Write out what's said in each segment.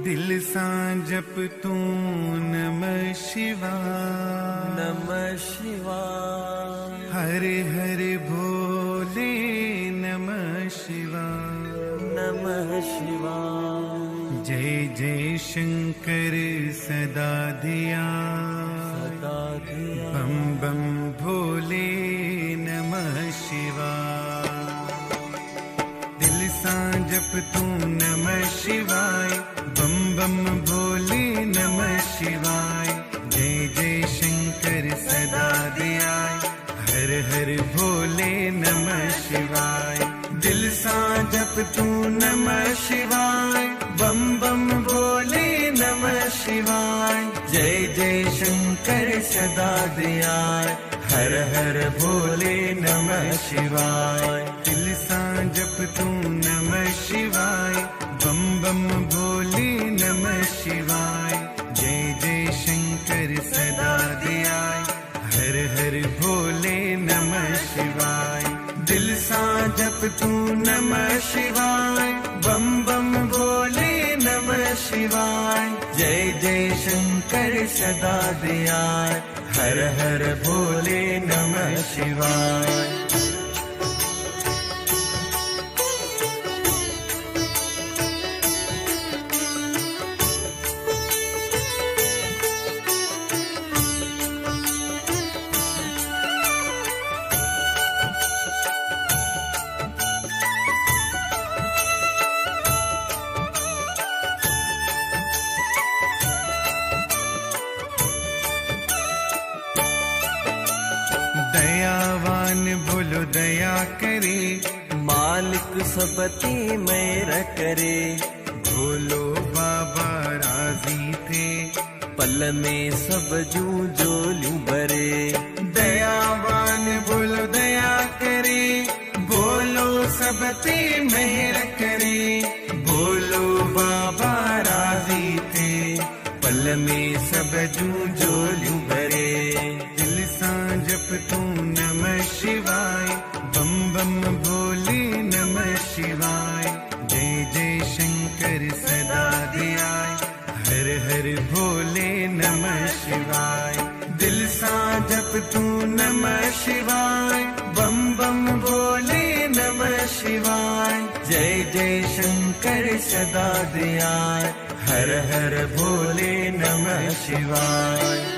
दिल सां जप तूं नमः शिवाय नमः शिवाय। हरे हरे भोले नमः शिवाय नमः शिवाय। जय जय शंकर सदा धिया सदा धिया बम बम भोले नमः शिवाय। दिल सां जप तूं नमः शिवाय बम बम भोले नमः शिवाय। जय जय शंकर सदा दयाय हर हर भोले नमः शिवाय। दिल सां जप तूं नमः शिवाय बम बम भोले नमः शिवाय। जय जय शंकर सदा दयाय हर हर भोले नमः शिवाय। दिल सां जप तूं नमः शिवाय बम बम भोले नमः शिवाय। जय जय शंकर सदा दयाय हर हर भोले नमः शिवाय। दिल सां जप तूं नमः शिवाय बम बम भोले नमः शिवाय। जय जय शंकर सदा दयाय हर हर भोले नमः शिवाय। दयावान बोलो दया करे मालिक सबती मेर करे। बोलो बाबा राजी थे पल में सब जू जोलियूं भरे। दयावान बोलो दया करे बोलो सबते मेहर करे। बोलो बाबा राजी थे पल में सब जू जोलियूं भरे। दिल सां जप तूं नमः शिवाय बम बम भोले नमः शिवाय। जय जय शंकर सदा दयाय हर हर भोले नमः शिवाय। दिल सां जप तूं नमः शिवाय बम बम भोले नमः शिवाय। जय जय शंकर सदा दयाय हर हर भोले नमः शिवाय।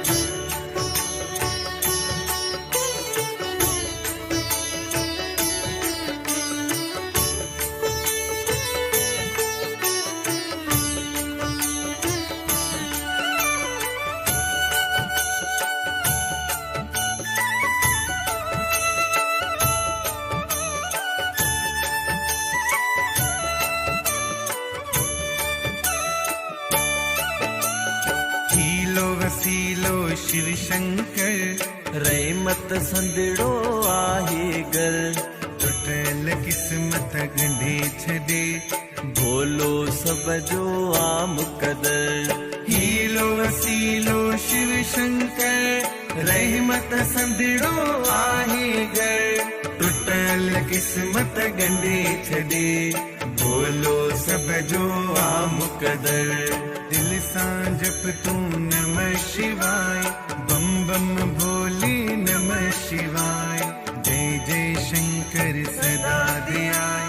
वसीलो शिव शंकर रहमत संदड़ो आहे घर। टुटल किस्मत गंढे छदे भोलो सब जो आम कदर। हीलो वसीलो शिव शंकर रहमत संदड़ो आहे घर। टुटल किस्मत गंढे छदे भोलो सब जो आम कदर। दिल सां जप तूं नमः शिवाय बम बम भोले नमः शिवाय। जय जय शंकर सदा दयाय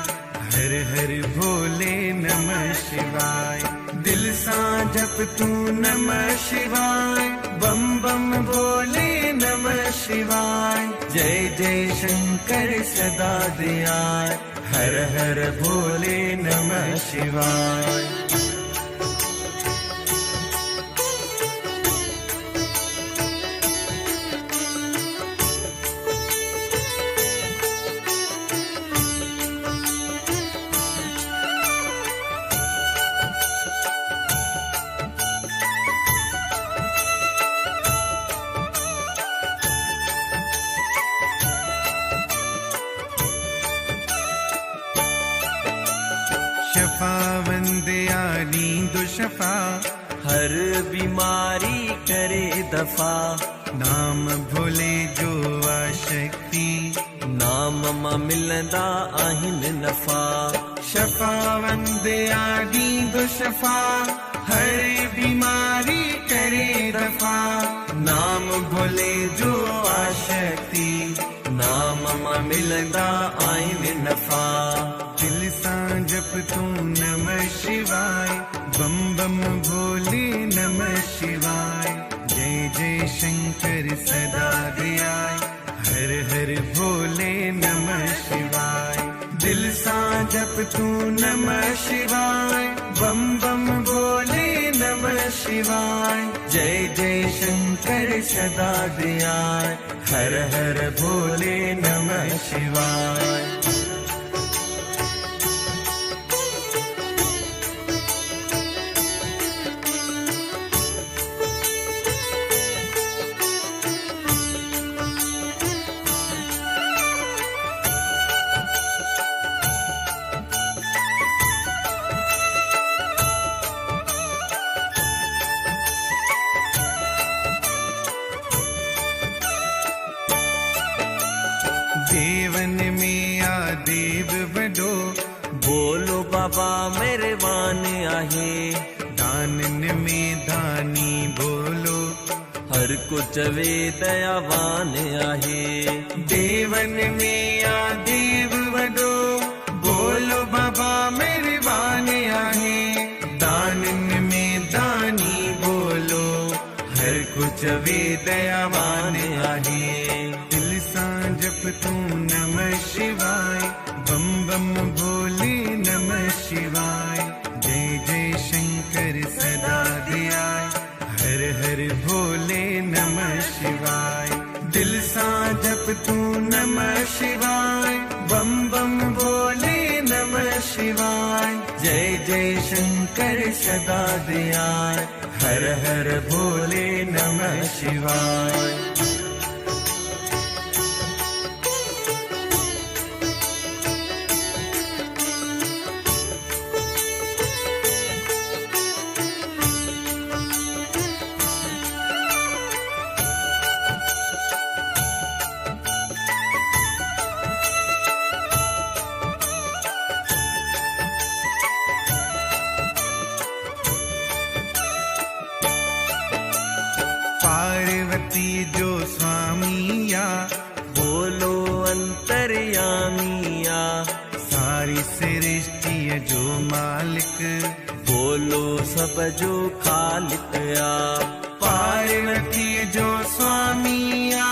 हर हर भोले नमः शिवाय। दिल सां जप तूं नमः शिवाय बम बम भोले नमः शिवाय। जय जय शंकर सदा दयाय हर हर भोले नमः शिवाय। शफा वंदया नींदो शफा हर बीमारी करे दफा। नाम भोले जो आशक्ति नाम मां मिलंदा आहिनि नफ़ा। शफा वंदया नींदो शफा हर बीमारी करे दफा। नाम भोले जो आशक्ति, नाम मां मिलंदा आइन नफा। दिल सां जप तू नमः शिवाय, बम बम भोले नमः शिवाय। जय जय शंकर सदा दयाय, हर हर भोले नमः शिवाय। दिल सां जप तू नमः शिवाय, बम बम भोले नमः शिवाय। जय जय शंकर सदा दयाय, हर हर भोले नमः शिवाय। देवन में आ देव वडो, बोलो बाबा मेहरबान आहे। दानन में दानी बोलो, हर को चवे दयावान आहे। देवन में आ देव वडो, बोलो बाबा मेहरबान आहे। दानन में दानी बोलो, हर कुछ वे दयावान आहे। दिल सां जप तू नमः शिवाय, बम बम भोले नमः शिवाय। जय जय शंकर सदा दयाय, हर हर भोले नमः शिवाय। दिल सां जप तू नमः शिवाय, बम बम भोले नमः शिवाय। जय जय शंकर सदा दयाय, हर हर भोले नमः शिवाय। पार्वती जो स्वामिया, बोलो अंतर्यामिया। सारी सृष्टि जो मालिक, बोलो सब जो खालिक आ। पार्वती जो स्वामिया,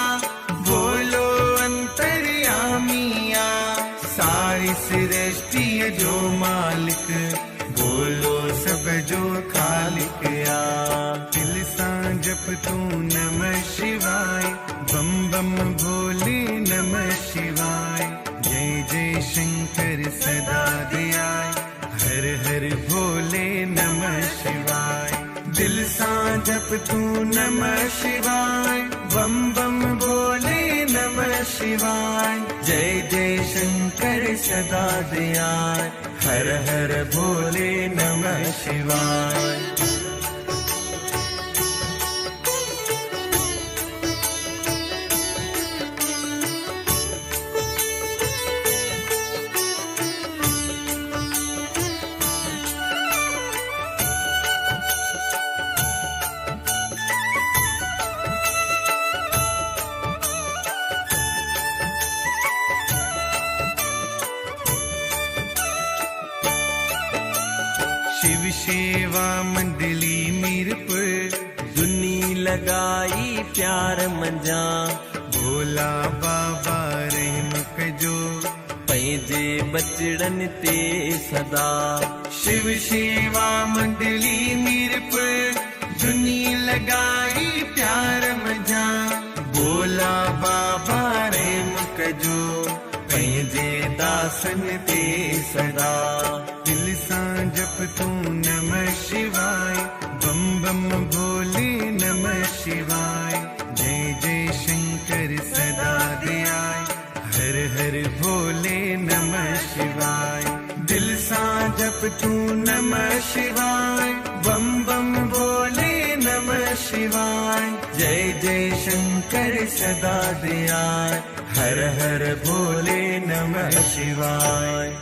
बोलो अंतर्यामिया। सारी सृष्टि जो मालिक, बोलो सब जो खालिक आ। दिल सां जप तू नमः शिवाय, बम बम भोले नमः शिवाय। जय जय शंकर सदा दयाय, हर हर भोले नमः शिवाय। दिल सां जप तू नमः शिवाय, बम बम भोले नमः शिवाय। जय जय शंकर सदा दयाय, हर हर भोले नमः शिवाय। शिव सेवा मंडली मीरपुर, दुनी लगाई प्यार मंझा। भोला बाबा रहम कजो, पंहिंजे बचड़न ते सदा। शिव सेवा मंडली मीरपुर, दुनी लगाई प्यार मझा। भोला बाबा रहम कजो, पंहिंजे दासन ते सदा। दिल सां जप तू नमः शिवाय, बम बम भोले नमः शिवाय। जय जय शंकर सदा दयाय, हर हर भोले नमः शिवाय। दिल सां जप तू नमः शिवाय, बम बम भोले नमः शिवाय। जय जय शंकर सदा दयाय, हर हर भोले नमः शिवाय।